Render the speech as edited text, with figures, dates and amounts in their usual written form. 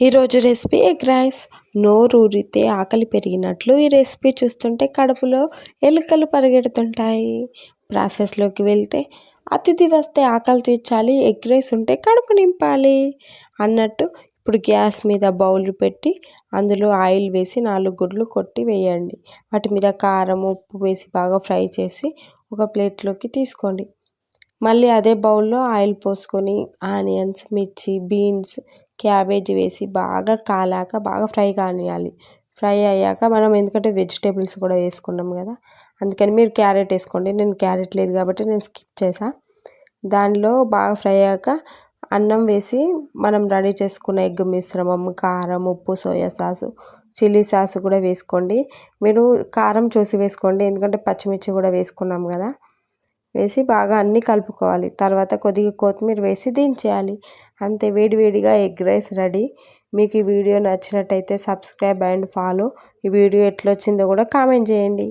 ఈరోజు recipe egg rice. నోరూరితే ఆకలి పెరిగినట్లు ఈ రెసిపీ చూస్తుంటే కడుపులో ఎలుకలు పరిగెడుతుంటాయి. ప్రాసెస్లోకి వెళ్తే అతిథి వస్తే ఆకలి తీర్చాలి, ఎగ్ రైస్ ఉంటే కడుపు నింపాలి అన్నట్టు. ఇప్పుడు గ్యాస్ మీద బౌల్ పెట్టి అందులో ఆయిల్ వేసి 4 గుడ్లు కొట్టి వేయండి. వాటి మీద కారం, ఉప్పు వేసి బాగా ఫ్రై చేసి ఒక ప్లేట్లోకి తీసుకోండి. మళ్ళీ అదే బౌల్లో ఆయిల్ పోసుకొని ఆనియన్స్, మిర్చి, బీన్స్, క్యాబేజీ వేసి బాగా కాలాక బాగా ఫ్రై కానియాలి. ఫ్రై అయ్యాక మనం ఎందుకంటే వెజిటేబుల్స్ కూడా వేసుకున్నాం కదా, అందుకని మీరు క్యారెట్ వేసుకోండి. నేను క్యారెట్ లేదు కాబట్టి నేను స్కిప్ చేసా. దానిలో బాగా ఫ్రై అయ్యాక అన్నం వేసి మనం రెడీ చేసుకున్న ఎగ్ మిశ్రమం, కారం, ఉప్పు, సోయా సాసు, చిల్లీ సాసు కూడా వేసుకోండి. మీరు కారం చూసి వేసుకోండి, ఎందుకంటే పచ్చిమిర్చి కూడా వేసుకున్నాం కదా. వేసి బాగా అన్నీ కలుపుకోవాలి. తర్వాత కొద్దిగా కొత్తిమీర వేసి దించేయాలి. అంతే, వేడివేడిగా ఎగ్ రైస్ రెడీ. మీకు ఈ వీడియో నచ్చినట్టయితే సబ్స్క్రైబ్ అండ్ ఫాలో. ఈ వీడియో ఎట్లొచ్చిందో కూడా కామెంట్ చేయండి.